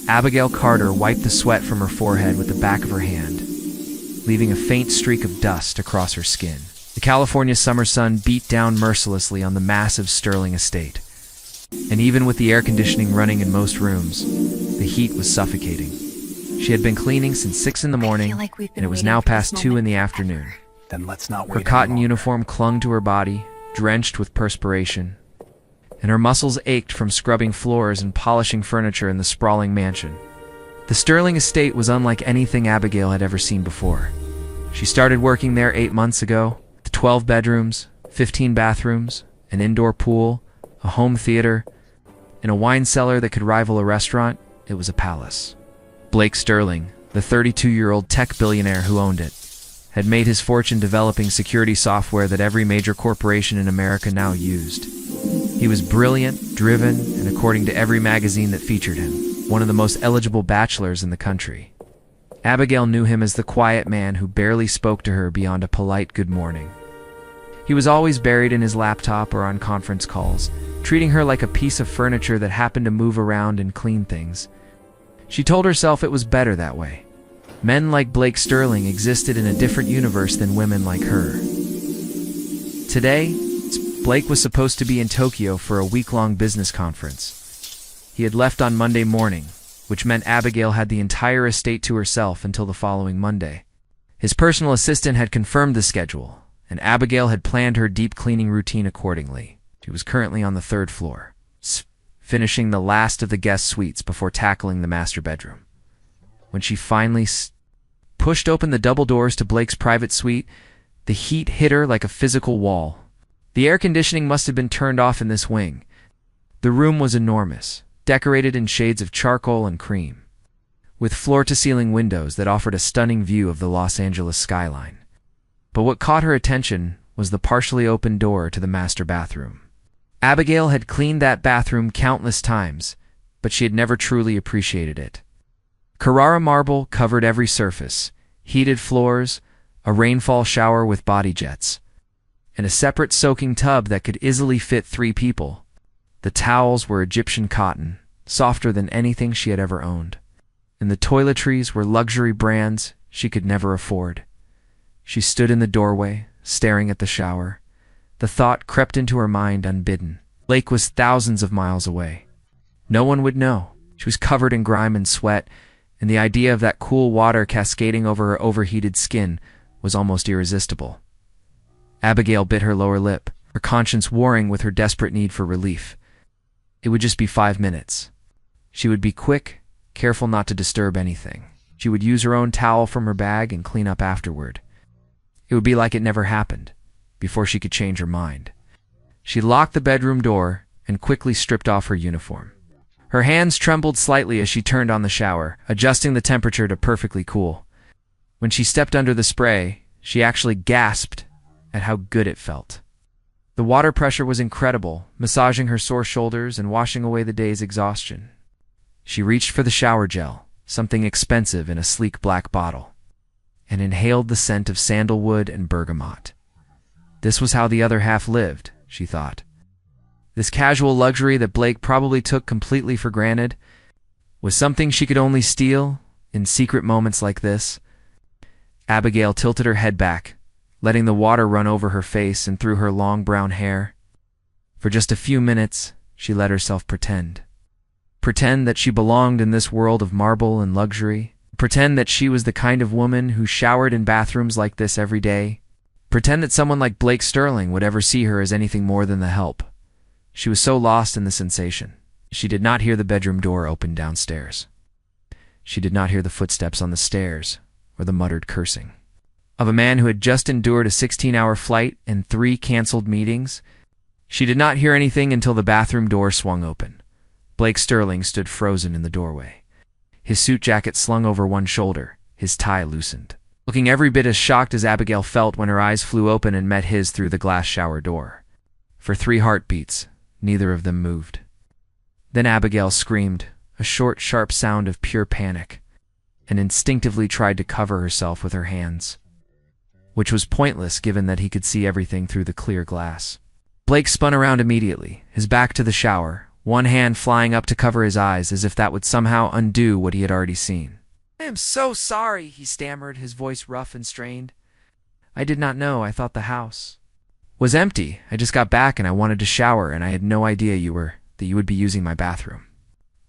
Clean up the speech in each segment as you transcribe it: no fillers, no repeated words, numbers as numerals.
Abigail Carter wiped the sweat from her forehead with the back of her hand, leaving a faint streak of dust across her skin. The California summer sun beat down mercilessly on the massive Sterling estate, and even with the air conditioning running in most rooms, the heat was suffocating. She had been cleaning since 6 in the morning, and it was now past 2 in the afternoon. Then let's not wait Her any cotton longer. uniform clung to her body, drenched with perspiration, and her muscles ached from scrubbing floors and polishing furniture in the sprawling mansion. The Sterling estate was unlike anything Abigail had ever seen before. She started working there 8 months ago. The 12 bedrooms, 15 bathrooms, an indoor pool, a home theater, and a wine cellar that could rival a restaurant. It was a palace. Blake Sterling, the 32-year-old tech billionaire who owned it, had made his fortune developing security software that every major corporation in America now used. He was brilliant, driven, and according to every magazine that featured him, one of the most eligible bachelors in the country. Abigail knew him as the quiet man who barely spoke to her beyond a polite good morning. He was always buried in his laptop or on conference calls, treating her like a piece of furniture that happened to move around and clean things. She told herself it was better that way. Men like Blake Sterling existed in a different universe than women like her. Today, Blake was supposed to be in Tokyo for a week-long business conference. He had left on Monday morning, which meant Abigail had the entire estate to herself until the following Monday. His personal assistant had confirmed the schedule, and Abigail had planned her deep cleaning routine accordingly. She was currently on the 3rd floor, finishing the last of the guest suites before tackling the master bedroom. When she finally pushed open the double doors to Blake's private suite, the heat hit her like a physical wall. The air conditioning must have been turned off in this wing. The room was enormous, decorated in shades of charcoal and cream, with floor-to-ceiling windows that offered a stunning view of the Los Angeles skyline. But what caught her attention was the partially open door to the master bathroom. Abigail had cleaned that bathroom countless times, but she had never truly appreciated it. Carrara marble covered every surface, heated floors, a rainfall shower with body jets, and a separate soaking tub that could easily fit 3 people. The towels were Egyptian cotton, softer than anything she had ever owned, and the toiletries were luxury brands she could never afford. She stood in the doorway, staring at the shower. The thought crept into her mind unbidden. Blake was thousands of miles away. No one would know. She was covered in grime and sweat, and the idea of that cool water cascading over her overheated skin was almost irresistible. Abigail bit her lower lip, her conscience warring with her desperate need for relief. It would just be 5 minutes. She would be quick, careful not to disturb anything. She would use her own towel from her bag and clean up afterward. It would be like it never happened, before she could change her mind. She locked the bedroom door and quickly stripped off her uniform. Her hands trembled slightly as she turned on the shower, adjusting the temperature to perfectly cool. When she stepped under the spray, she actually gasped at how good it felt. The water pressure was incredible, massaging her sore shoulders and washing away the day's exhaustion. She reached for the shower gel, something expensive in a sleek black bottle, and inhaled the scent of sandalwood and bergamot. This was how the other half lived, she thought. This casual luxury that Blake probably took completely for granted was something she could only steal in secret moments like this. Abigail tilted her head back, letting the water run over her face and through her long brown hair. For just a few minutes, she let herself pretend. Pretend that she belonged in this world of marble and luxury. Pretend that she was the kind of woman who showered in bathrooms like this every day. Pretend that someone like Blake Sterling would ever see her as anything more than the help. She was so lost in the sensation. She did not hear the bedroom door open downstairs. She did not hear the footsteps on the stairs or the muttered cursing of a man who had just endured a 16-hour flight and 3 canceled meetings. She did not hear anything until the bathroom door swung open. Blake Sterling stood frozen in the doorway, his suit jacket slung over one shoulder, his tie loosened, looking every bit as shocked as Abigail felt when her eyes flew open and met his through the glass shower door. For 3 heartbeats, neither of them moved. Then Abigail screamed, a short, sharp sound of pure panic, and instinctively tried to cover herself with her hands, which was pointless given that he could see everything through the clear glass. Blake spun around immediately, his back to the shower, one hand flying up to cover his eyes as if that would somehow undo what he had already seen. "I am so sorry," he stammered, his voice rough and strained. "I did not know. I thought the house was empty. I just got back and I wanted to shower, and I had no idea that you would be using my bathroom."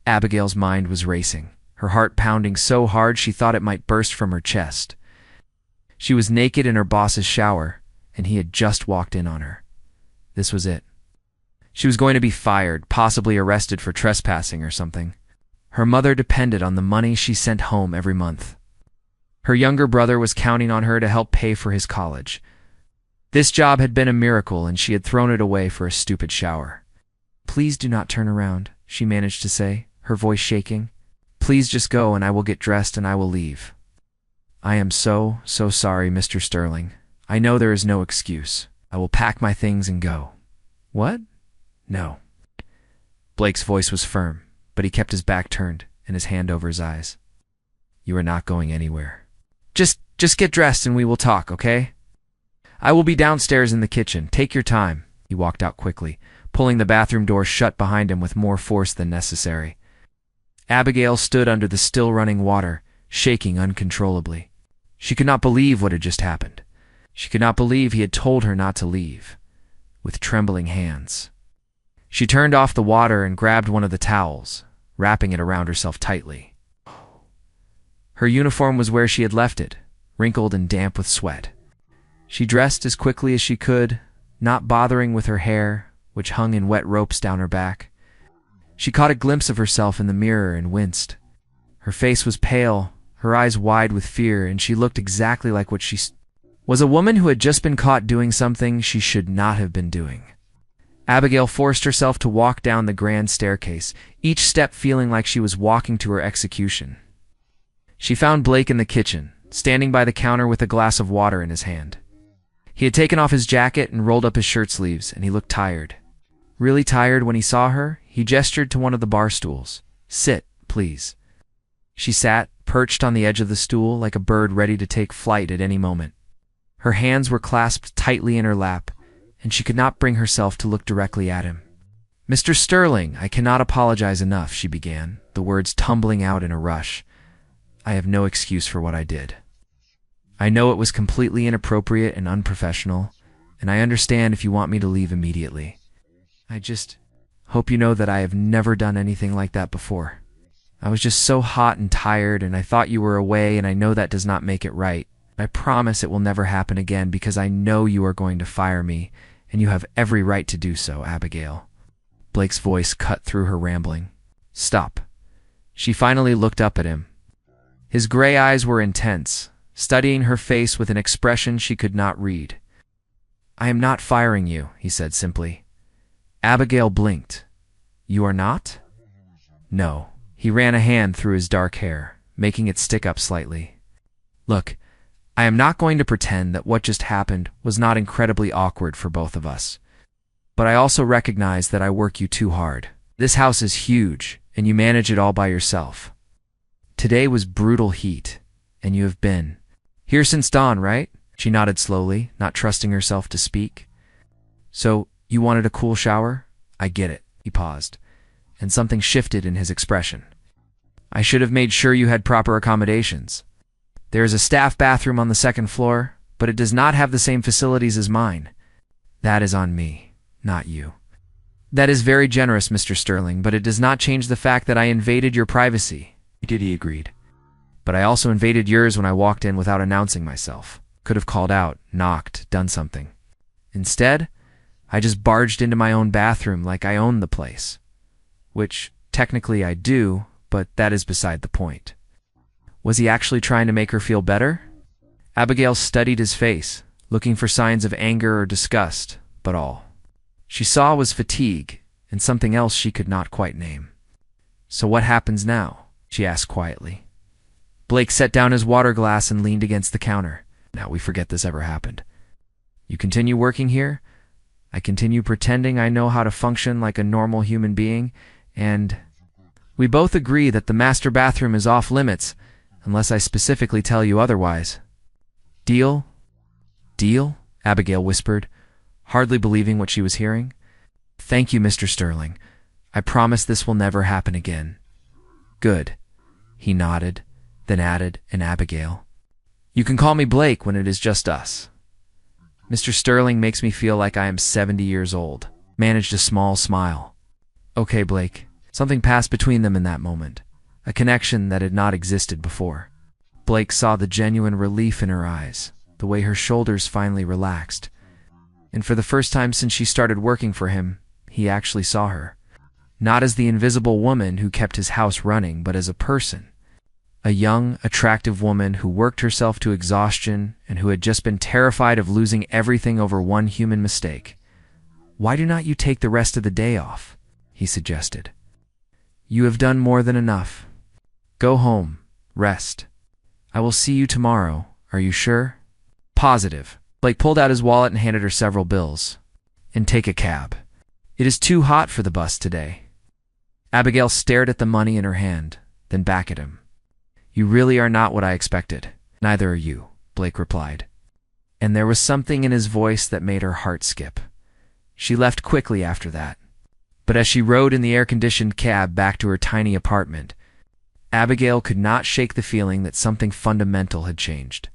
Abigail's mind was racing, her heart pounding so hard she thought it might burst from her chest. She was naked in her boss's shower, and he had just walked in on her. This was it. She was going to be fired, possibly arrested for trespassing or something. Her mother depended on the money she sent home every month. Her younger brother was counting on her to help pay for his college. This job had been a miracle, and she had thrown it away for a stupid shower. "Please do not turn around," she managed to say, her voice shaking. "Please just go and I will get dressed and I will leave." "I am so sorry, Mr. Sterling. I know there is no excuse. I will pack my things and go." "What?" "No." Blake's voice was firm, but he kept his back turned and his hand over his eyes. "You are not going anywhere. Just get dressed and we will talk, okay? I will be downstairs in the kitchen. Take your time." He walked out quickly, pulling the bathroom door shut behind him with more force than necessary. Abigail stood under the still running water, shaking uncontrollably. She could not believe what had just happened. She could not believe he had told her not to leave. With trembling hands, she turned off the water and grabbed one of the towels, wrapping it around herself tightly. Her uniform was where she had left it, wrinkled and damp with sweat. She dressed as quickly as she could, not bothering with her hair, which hung in wet ropes down her back. She caught a glimpse of herself in the mirror and winced. Her face was pale, her eyes wide with fear, and she looked exactly like what she was, a woman who had just been caught doing something she should not have been doing. Abigail forced herself to walk down the grand staircase, each step feeling like she was walking to her execution. She found Blake in the kitchen, standing by the counter with a glass of water in his hand. He had taken off his jacket and rolled up his shirt sleeves, and he looked tired. Really tired. When he saw her, he gestured to one of the bar stools. "Sit, please." She sat, perched on the edge of the stool, like a bird ready to take flight at any moment. Her hands were clasped tightly in her lap, and she could not bring herself to look directly at him. "Mr. Sterling, I cannot apologize enough," she began, the words tumbling out in a rush. "I have no excuse for what I did. I know it was completely inappropriate and unprofessional, and I understand if you want me to leave immediately. I just hope you know that I have never done anything like that before. I was just so hot and tired, and I thought you were away, and I know that does not make it right. I promise it will never happen again because I know you are going to fire me, and you have every right to do so, Abigail." Blake's voice cut through her rambling. "Stop." She finally looked up at him. His gray eyes were intense, studying her face with an expression she could not read. "I am not firing you," he said simply. Abigail blinked. "You are not?" "No." He ran a hand through his dark hair, making it stick up slightly. "Look, I am not going to pretend that what just happened was not incredibly awkward for both of us. But I also recognize that I work you too hard. This house is huge, and you manage it all by yourself. Today was brutal heat, and you have been here since dawn, right?" She nodded slowly, not trusting herself to speak. "So, you wanted a cool shower? I get it." He paused, and something shifted in his expression. "I should have made sure you had proper accommodations. There is a staff bathroom on the second floor, but it does not have the same facilities as mine. That is on me, not you." "That is very generous, Mr. Sterling, but it does not change the fact that I invaded your privacy." He agreed. "But I also invaded yours when I walked in without announcing myself. Could have called out, knocked, done something. Instead, I just barged into my own bathroom like I owned the place. Which, technically I do, but that is beside the point." Was he actually trying to make her feel better? Abigail studied his face, looking for signs of anger or disgust, but all she saw was fatigue and something else she could not quite name. "So what happens now?" she asked quietly. Blake set down his water glass and leaned against the counter. "Now we forget this ever happened. You continue working here. I continue pretending I know how to function like a normal human being, and we both agree that the master bathroom is off limits unless I specifically tell you otherwise. Deal?" "Deal?" Abigail whispered, hardly believing what she was hearing. "Thank you, Mr. Sterling. I promise this will never happen again." "Good." He nodded, then added, "And Abigail? You can call me Blake when it is just us." Mr. Sterling makes me feel like I am 70 years old. Managed a small smile. "Okay, Blake." Something passed between them in that moment, a connection that had not existed before. Blake saw the genuine relief in her eyes, the way her shoulders finally relaxed. And for the first time since she started working for him, he actually saw her. Not as the invisible woman who kept his house running, but as a person. A young, attractive woman who worked herself to exhaustion and who had just been terrified of losing everything over one human mistake. "Why do not you take the rest of the day off?" he suggested. "You have done more than enough. Go home, rest. I will see you tomorrow. Are you sure?" "Positive." Blake pulled out his wallet and handed her several bills. "And take a cab. It is too hot for the bus today." Abigail stared at the money in her hand, then back at him. "You really are not what I expected." "Neither are you," Blake replied. And there was something in his voice that made her heart skip. She left quickly after that. But as she rode in the air-conditioned cab back to her tiny apartment, Abigail could not shake the feeling that something fundamental had changed.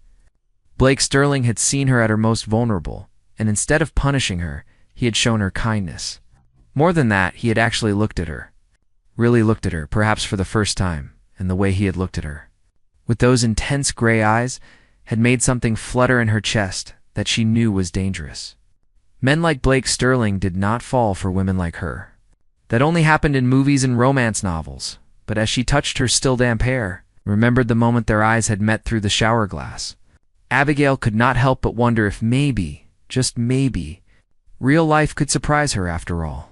Blake Sterling had seen her at her most vulnerable, and instead of punishing her, he had shown her kindness. More than that, he had actually looked at her. Really looked at her, perhaps for the first time, and the way he had looked at her, with those intense gray eyes, had made something flutter in her chest that she knew was dangerous. Men like Blake Sterling did not fall for women like her. That only happened in movies and romance novels, but as she touched her still damp hair, remembered the moment their eyes had met through the shower glass, Abigail could not help but wonder if maybe, just maybe, real life could surprise her after all.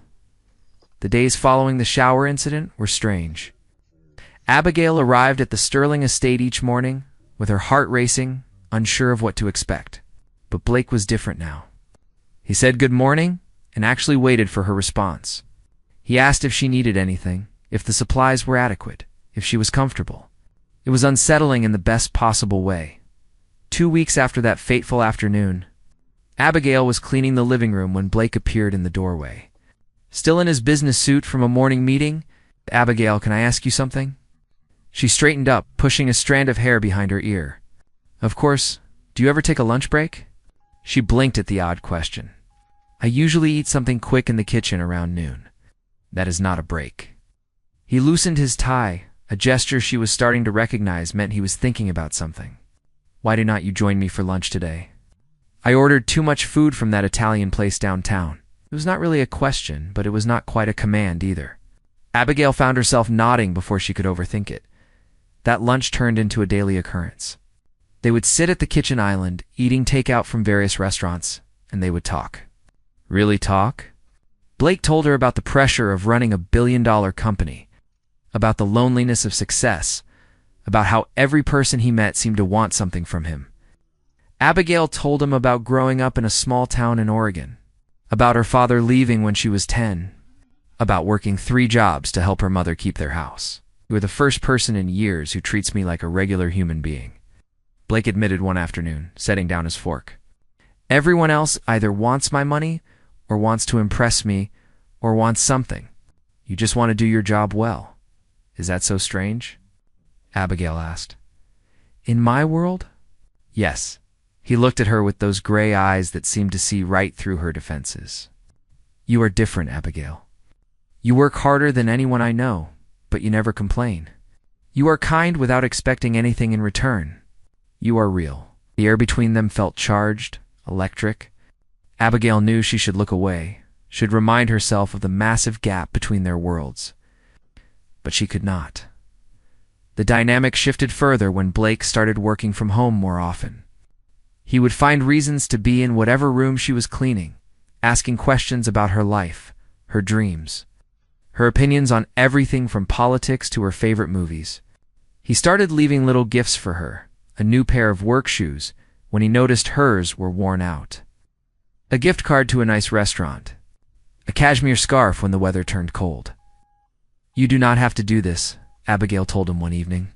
The days following the shower incident were strange. Abigail arrived at the Sterling estate each morning, with her heart racing, unsure of what to expect. But Blake was different now. He said good morning, and actually waited for her response. He asked if she needed anything, if the supplies were adequate, if she was comfortable. It was unsettling in the best possible way. 2 weeks after that fateful afternoon, Abigail was cleaning the living room when Blake appeared in the doorway. Still in his business suit from a morning meeting, "Abigail, can I ask you something?" She straightened up, pushing a strand of hair behind her ear. "Of course. Do you ever take a lunch break?" She blinked at the odd question. "I usually eat something quick in the kitchen around noon." "That is not a break." He loosened his tie, a gesture she was starting to recognize meant he was thinking about something. "Why do not you join me for lunch today?" "I ordered too much food from that Italian place downtown." It was not really a question, but it was not quite a command either. Abigail found herself nodding before she could overthink it. That lunch turned into a daily occurrence. They would sit at the kitchen island, eating takeout from various restaurants, and they would talk. Really talk? Blake told her about the pressure of running $1 billion company, about the loneliness of success, about how every person he met seemed to want something from him. Abigail told him about growing up in a small town in Oregon, about her father leaving when she was 10, about working 3 jobs to help her mother keep their house. "You are the first person in years who treats me like a regular human being," Blake admitted one afternoon, setting down his fork. "Everyone else either wants my money, or wants to impress me, or wants something. You just want to do your job well. Is that so strange?" Abigail asked. "In my world? Yes." He looked at her with those gray eyes that seemed to see right through her defenses. "You are different, Abigail. You work harder than anyone I know, but you never complain. You are kind without expecting anything in return. You are real." The air between them felt charged, electric. Abigail knew she should look away, should remind herself of the massive gap between their worlds. But she could not. The dynamic shifted further when Blake started working from home more often. He would find reasons to be in whatever room she was cleaning, asking questions about her life, her dreams, her opinions on everything from politics to her favorite movies. He started leaving little gifts for her, a new pair of work shoes, when he noticed hers were worn out, a gift card to a nice restaurant, a cashmere scarf when the weather turned cold. "You do not have to do this," Abigail told him one evening,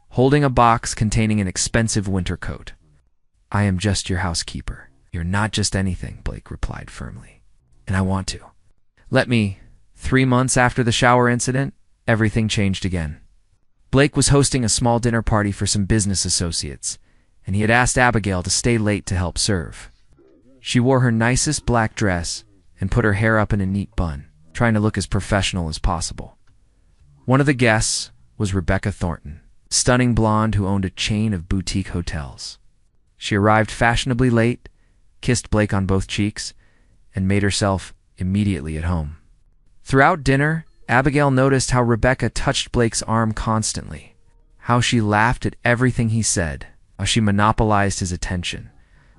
holding a box containing an expensive winter coat. "I am just your housekeeper." "You're not just anything," Blake replied firmly. "And I want to. Let me 3 months after the shower incident, everything changed again. Blake was hosting a small dinner party for some business associates, and he had asked Abigail to stay late to help serve. She wore her nicest black dress and put her hair up in a neat bun, trying to look as professional as possible. One of the guests was Rebecca Thornton, a stunning blonde who owned a chain of boutique hotels. She arrived fashionably late, kissed Blake on both cheeks, and made herself immediately at home. Throughout dinner, Abigail noticed how Rebecca touched Blake's arm constantly, how she laughed at everything he said, how she monopolized his attention.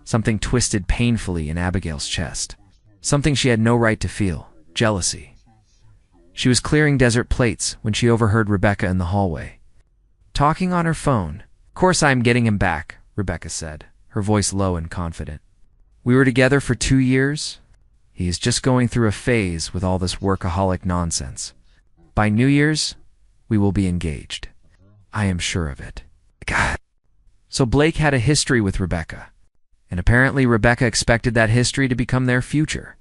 Something twisted painfully in Abigail's chest. Something she had no right to feel, jealousy. She was clearing dessert plates when she overheard Rebecca in the hallway, talking on her phone. "Of course I'm getting him back," Rebecca said, her voice low and confident. "We were together for 2 years. He is just going through a phase with all this workaholic nonsense. By New Year's, we will be engaged. I am sure of it." God. So Blake had a history with Rebecca, and apparently Rebecca expected that history to become their future.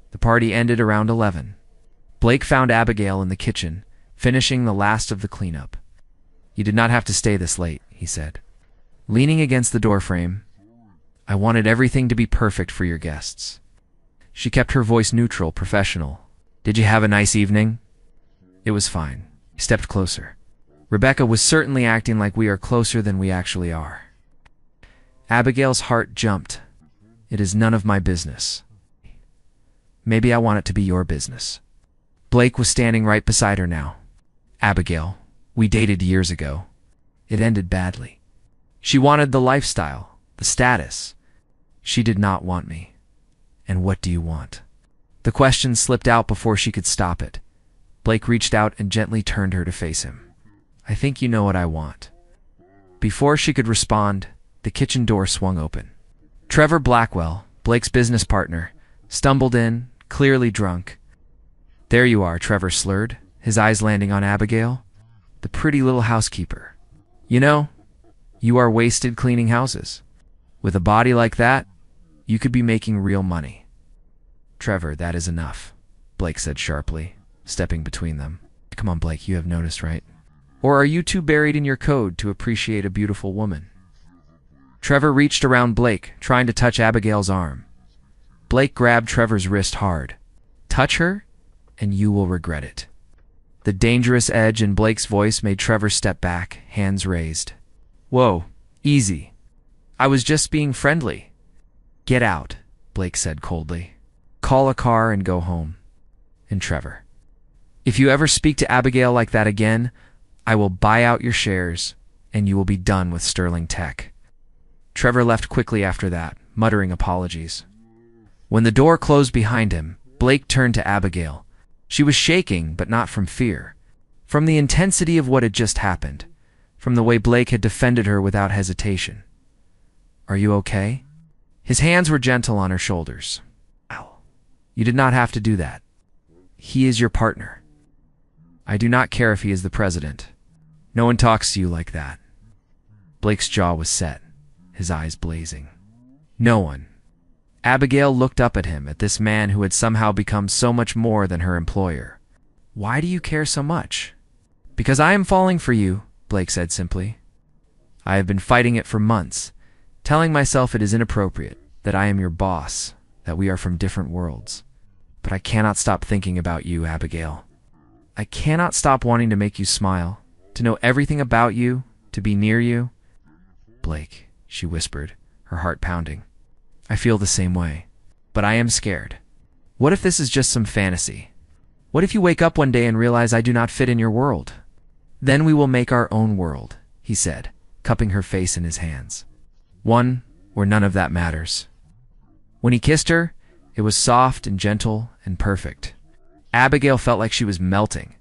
The party ended around 11. Blake found Abigail in the kitchen, finishing the last of the cleanup. "You did not have to stay this late," he said, leaning against the doorframe. "I wanted everything to be perfect for your guests." She kept her voice neutral, professional. "Did you have a nice evening?" "It was fine." He stepped closer. "Rebecca was certainly acting like we are closer than we actually are." Abigail's heart jumped. "It is none of my business." "Maybe I want it to be your business." Blake was standing right beside her now. "Abigail, we dated years ago. It ended badly. She wanted the lifestyle, the status. She did not want me. And what do you want?" The question slipped out before she could stop it. Blake reached out and gently turned her to face him. "I think you know what I want." Before she could respond, the kitchen door swung open. Trevor Blackwell, Blake's business partner, stumbled in, clearly drunk. "There you are," Trevor slurred, his eyes landing on Abigail, the pretty little housekeeper. "You know, you are wasted cleaning houses. With a body like that, you could be making real money." "Trevor, that is enough," Blake said sharply, stepping between them. "Come on, Blake, you have noticed, right? Or are you too buried in your code to appreciate a beautiful woman?" Trevor reached around Blake, trying to touch Abigail's arm. Blake grabbed Trevor's wrist hard. "Touch her, and you will regret it." The dangerous edge in Blake's voice made Trevor step back, hands raised. "Whoa, easy. I was just being friendly." "Get out," Blake said coldly. "Call a car and go home." And Trevor, "If you ever speak to Abigail like that again, I will buy out your shares, and you will be done with Sterling Tech." Trevor left quickly after that, muttering apologies. When the door closed behind him, Blake turned to Abigail. She was shaking, but not from fear. From the intensity of what had just happened. From the way Blake had defended her without hesitation. "Are you okay?" His hands were gentle on her shoulders. "Ow. You did not have to do that. He is your partner. I do not care if he is the president. No one talks to you like that." Blake's jaw was set, his eyes blazing. "No one." Abigail looked up at him, at this man who had somehow become so much more than her employer. "Why do you care so much?" "Because I am falling for you," Blake said simply. "I have been fighting it for months, telling myself it is inappropriate, that I am your boss, that we are from different worlds. But I cannot stop thinking about you, Abigail. I cannot stop wanting to make you smile, to know everything about you, to be near you." "Blake," she whispered, her heart pounding. "I feel the same way, but I am scared. What if this is just some fantasy? What if you wake up one day and realize I do not fit in your world? Then we will make our own world," he said, cupping her face in his hands. "One where none of that matters." When he kissed her, it was soft and gentle and perfect. Abigail felt like she was melting,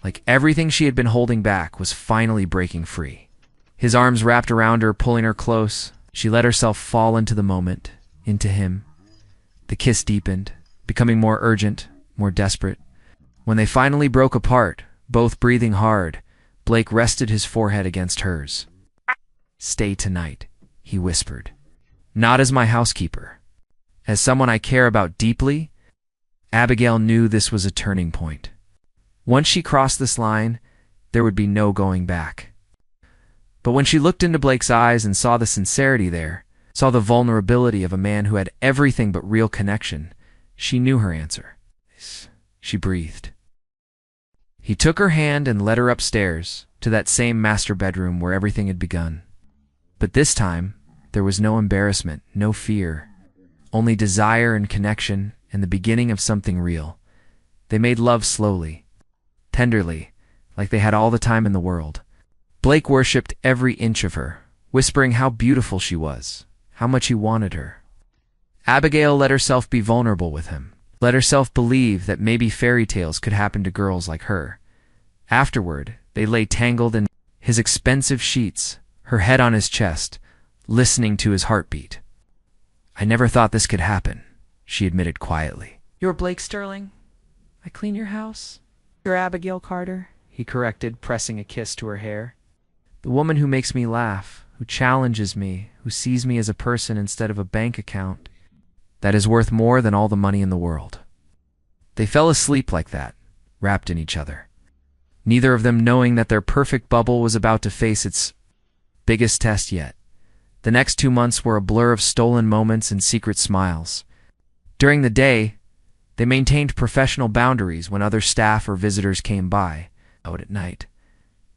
like everything she had been holding back was finally breaking free. His arms wrapped around her, pulling her close. She let herself fall into the moment, into him. The kiss deepened, becoming more urgent, more desperate. When they finally broke apart, both breathing hard, Blake rested his forehead against hers. "Stay tonight," he whispered. "Not as my housekeeper. As someone I care about deeply." Abigail knew this was a turning point. Once she crossed this line, there would be no going back. But when she looked into Blake's eyes and saw the sincerity there, saw the vulnerability of a man who had everything but real connection, she knew her answer. She breathed. He took her hand and led her upstairs to that same master bedroom where everything had begun. But this time, there was no embarrassment, no fear, only desire and connection and the beginning of something real. They made love slowly, tenderly, like they had all the time in the world. Blake worshipped every inch of her, whispering how beautiful she was, how much he wanted her. Abigail let herself be vulnerable with him, let herself believe that maybe fairy tales could happen to girls like her. Afterward, they lay tangled in his expensive sheets, her head on his chest, listening to his heartbeat. "I never thought this could happen," she admitted quietly. "You're Blake Sterling? I clean your house? You're Abigail Carter?" He corrected, pressing a kiss to her hair. "The woman who makes me laugh, who challenges me, who sees me as a person instead of a bank account. That is worth more than all the money in the world." They fell asleep like that, wrapped in each other, neither of them knowing that their perfect bubble was about to face its biggest test yet. The next 2 months were a blur of stolen moments and secret smiles. During the day, they maintained professional boundaries when other staff or visitors came by. Out at night,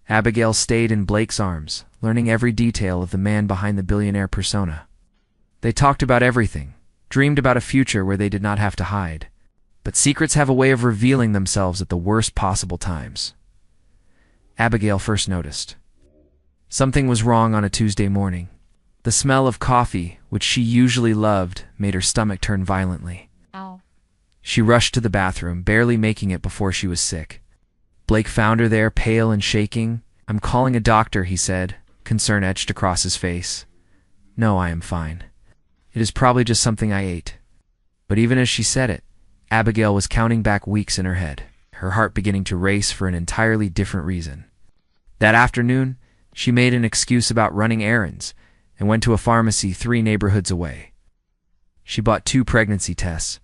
Abigail stayed in Blake's arms, learning every detail of the man behind the billionaire persona. They talked about everything, dreamed about a future where they did not have to hide. But secrets have a way of revealing themselves at the worst possible times. Abigail first noticed. Something was wrong on a Tuesday morning. The smell of coffee, which she usually loved, made her stomach turn violently. Ow. She rushed to the bathroom, barely making it before she was sick. Blake found her there, pale and shaking. "I'm calling a doctor," he said, concern etched across his face. "No, I am fine. It is probably just something I ate." But even as she said it, Abigail was counting back weeks in her head, her heart beginning to race for an entirely different reason. That afternoon, she made an excuse about running errands and went to a pharmacy 3 neighborhoods away. She bought 2 pregnancy tests,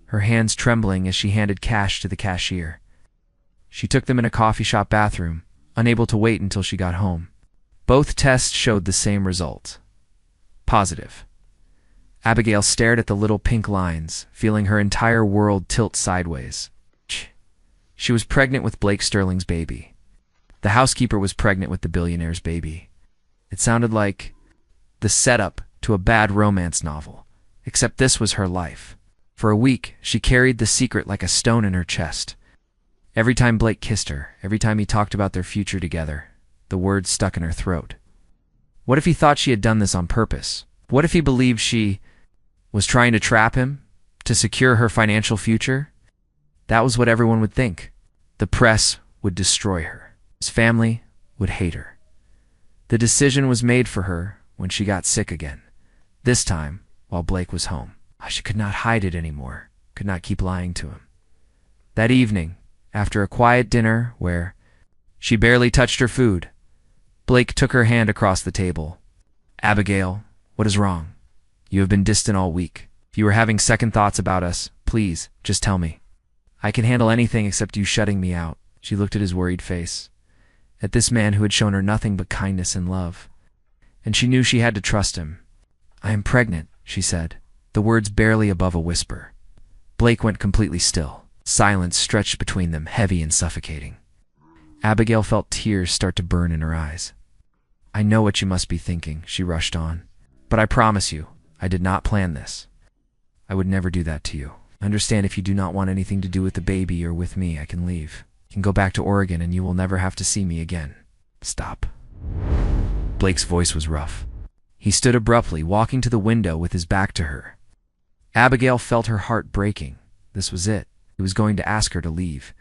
her hands trembling as she handed cash to the cashier. She took them in a coffee shop bathroom, unable to wait until she got home. Both tests showed the same result. Positive. Abigail stared at the little pink lines, feeling her entire world tilt sideways. She was pregnant with Blake Sterling's baby. The housekeeper was pregnant with the billionaire's baby. It sounded like the setup to a bad romance novel, except this was her life. For a week, she carried the secret like a stone in her chest. Every time Blake kissed her, every time he talked about their future together, the words stuck in her throat. What if he thought she had done this on purpose? What if he believed she was trying to trap him, to secure her financial future? That was what everyone would think. The press would destroy her. His family would hate her. The decision was made for her when she got sick again, this time while Blake was home. She could not hide it anymore, could not keep lying to him. That evening, after a quiet dinner where she barely touched her food, Blake took her hand across the table. "Abigail, what is wrong? You have been distant all week. If you are having second thoughts about us, please, just tell me. I can handle anything except you shutting me out." She looked at his worried face, at this man who had shown her nothing but kindness and love. And she knew she had to trust him. "I am pregnant," she said, the words barely above a whisper. Blake went completely still. Silence stretched between them, heavy and suffocating. Abigail felt tears start to burn in her eyes. "I know what you must be thinking," she rushed on. "But I promise you, I did not plan this. I would never do that to you. Understand, if you do not want anything to do with the baby or with me, I can leave. You can go back to Oregon and you will never have to see me again. Stop." Blake's voice was rough. He stood abruptly, walking to the window with his back to her. Abigail felt her heart breaking. This was it. He was going to ask her to leave.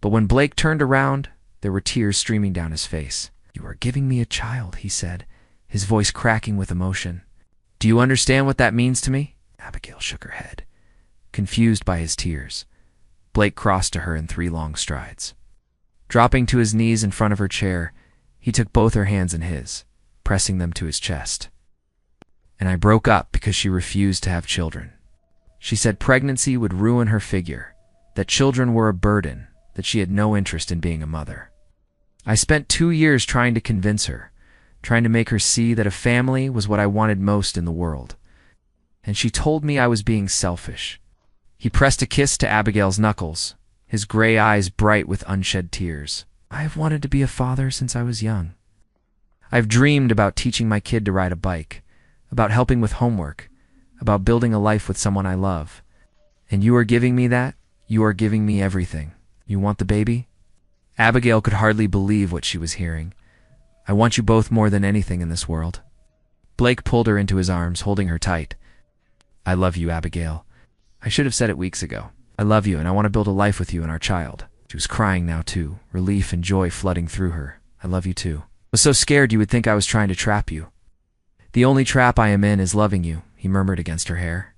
But when Blake turned around, there were tears streaming down his face. "You are giving me a child," he said, his voice cracking with emotion. "Do you understand what that means to me?" Abigail shook her head, confused by his tears. Blake crossed to her in 3 long strides. Dropping to his knees in front of her chair, he took both her hands in his, pressing them to his chest. "And I broke up because she refused to have children. She said pregnancy would ruin her figure, that children were a burden, that she had no interest in being a mother. I spent 2 years trying to convince her, trying to make her see that a family was what I wanted most in the world. And she told me I was being selfish. He pressed a kiss to Abigail's knuckles, his gray eyes bright with unshed tears. I have wanted to be a father since I was young. I've dreamed about teaching my kid to ride a bike, about helping with homework, about building a life with someone I love. And you are giving me that? You are giving me everything. You want the baby? Abigail could hardly believe what she was hearing. I want you both more than anything in this world. Blake pulled her into his arms, holding her tight. I love you, Abigail. I should have said it weeks ago. I love you, and I want to build a life with you and our child. She was crying now, too, relief and joy flooding through her. I love you, too. I was so scared you would think I was trying to trap you. The only trap I am in is loving you, he murmured against her hair.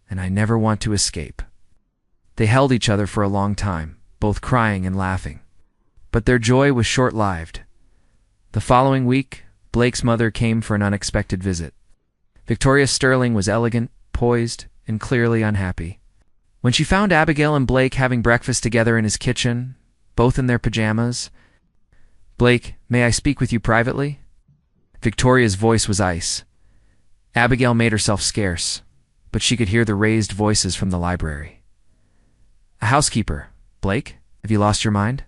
And I never want to escape. They held each other for a long time, both crying and laughing. But their joy was short-lived. The following week, Blake's mother came for an unexpected visit. Victoria Sterling was elegant, poised, and clearly unhappy. When she found Abigail and Blake having breakfast together in his kitchen, both in their pajamas, Blake, may I speak with you privately? Victoria's voice was ice. Abigail made herself scarce, but she could hear the raised voices from the library. A housekeeper. Blake, have you lost your mind?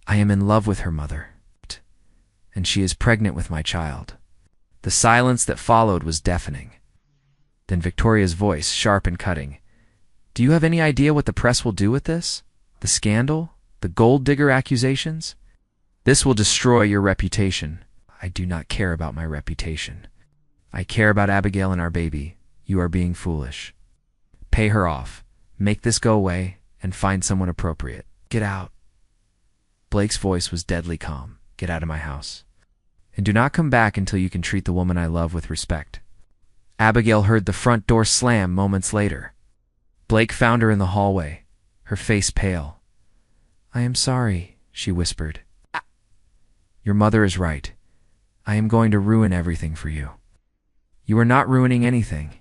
I am in love with her mother, and she is pregnant with my child. The silence that followed was deafening. Then Victoria's voice, sharp and cutting. Do you have any idea what the press will do with this? The scandal? The gold digger accusations? This will destroy your reputation. I do not care about my reputation. I care about Abigail and our baby. You are being foolish. Pay her off. Make this go away and find someone appropriate. Get out. Blake's voice was deadly calm. Get out of my house. And do not come back until you can treat the woman I love with respect. Abigail heard the front door slam moments later. Blake found her in the hallway, her face pale. I am sorry, she whispered. Your mother is right. I am going to ruin everything for you. You are not ruining anything.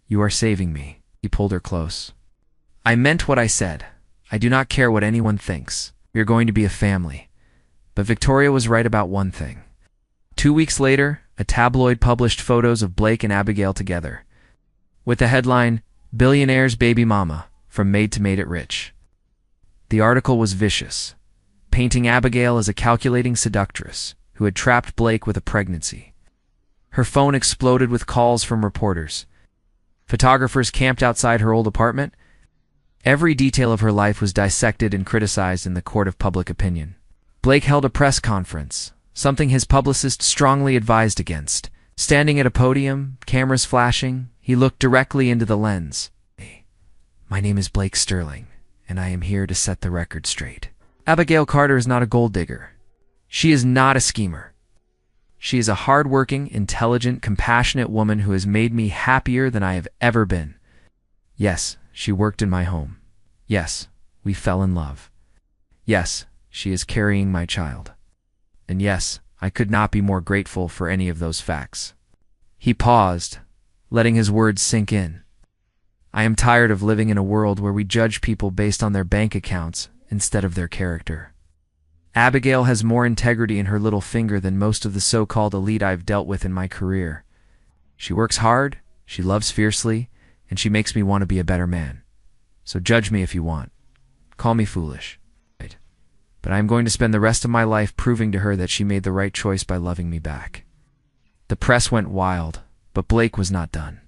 You are saving me. He pulled her close. I meant what I said. I do not care what anyone thinks. We are going to be a family. But Victoria was right about one thing. 2 weeks later, a tabloid published photos of Blake and Abigail together, with the headline, Billionaire's Baby Mama, from Maid to Made It Rich. The article was vicious, painting Abigail as a calculating seductress who had trapped Blake with a pregnancy. Her phone exploded with calls from reporters. Photographers camped outside her old apartment. Every detail of her life was dissected and criticized in the court of public opinion. Blake held a press conference, something his publicist strongly advised against. Standing at a podium, cameras flashing, he looked directly into the lens. My name is Blake Sterling, and I am here to set the record straight. Abigail Carter is not a gold digger. She is not a schemer. She is a hard-working, intelligent, compassionate woman who has made me happier than I have ever been. Yes, she worked in my home. Yes, we fell in love. Yes, she is carrying my child. And yes, I could not be more grateful for any of those facts. He paused, letting his words sink in. I am tired of living in a world where we judge people based on their bank accounts instead of their character. Abigail has more integrity in her little finger than most of the so-called elite I've dealt with in my career. She works hard, she loves fiercely, and she makes me want to be a better man. So judge me if you want. Call me foolish. But I am going to spend the rest of my life proving to her that she made the right choice by loving me back. The press went wild, but Blake was not done.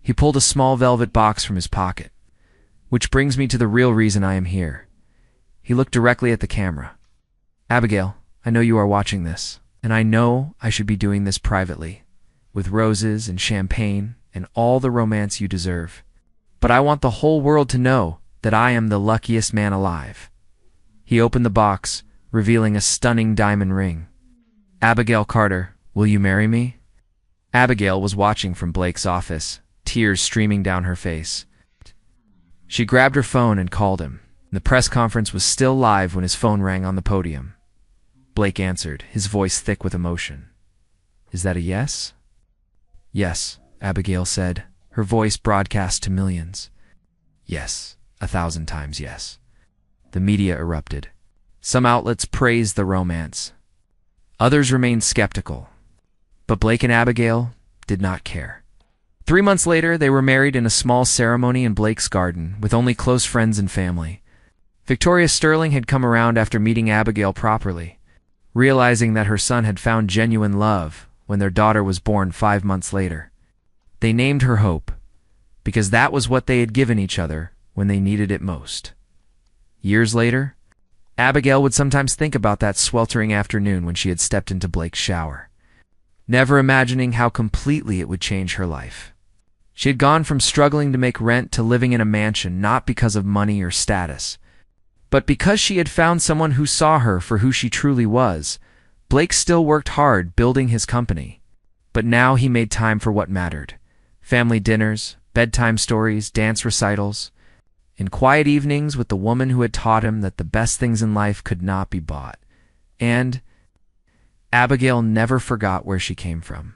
He pulled a small velvet box from his pocket. Which brings me to the real reason I am here. He looked directly at the camera. Abigail, I know you are watching this, and I know I should be doing this privately, with roses and champagne and all the romance you deserve. But I want the whole world to know that I am the luckiest man alive. He opened the box, revealing a stunning diamond ring. Abigail Carter, will you marry me? Abigail was watching from Blake's office, tears streaming down her face. She grabbed her phone and called him. The press conference was still live when his phone rang on the podium. Blake answered, his voice thick with emotion. Is that a yes? Yes, Abigail said, her voice broadcast to millions. Yes, 1,000 times yes. The media erupted. Some outlets praised the romance. Others remained skeptical. But Blake and Abigail did not care. 3 months later, they were married in a small ceremony in Blake's garden, with only close friends and family. Victoria Sterling had come around after meeting Abigail properly, realizing that her son had found genuine love when their daughter was born 5 months later. They named her Hope, because that was what they had given each other when they needed it most. Years later, Abigail would sometimes think about that sweltering afternoon when she had stepped into Blake's shower, never imagining how completely it would change her life. She had gone from struggling to make rent to living in a mansion, not because of money or status, but because she had found someone who saw her for who she truly was. Blake still worked hard building his company, but now he made time for what mattered: family dinners, bedtime stories, dance recitals, and quiet evenings with the woman who had taught him that the best things in life could not be bought. And Abigail never forgot where she came from.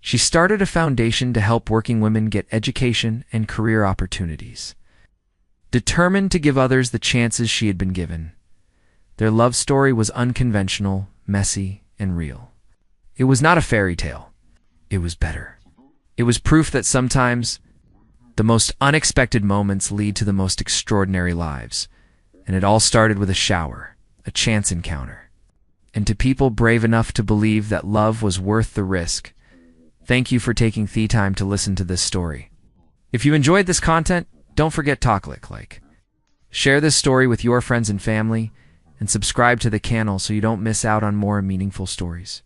She started a foundation to help working women get education and career opportunities. Determined to give others the chances she had been given, their love story was unconventional, messy, and real. It was not a fairy tale. It was better. It was proof that sometimes the most unexpected moments lead to the most extraordinary lives. And it all started with a shower, a chance encounter. And to people brave enough to believe that love was worth the risk, thank you for taking the time to listen to this story. If you enjoyed this content, don't forget to click like. Share this story with your friends and family, and subscribe to the channel so you don't miss out on more meaningful stories.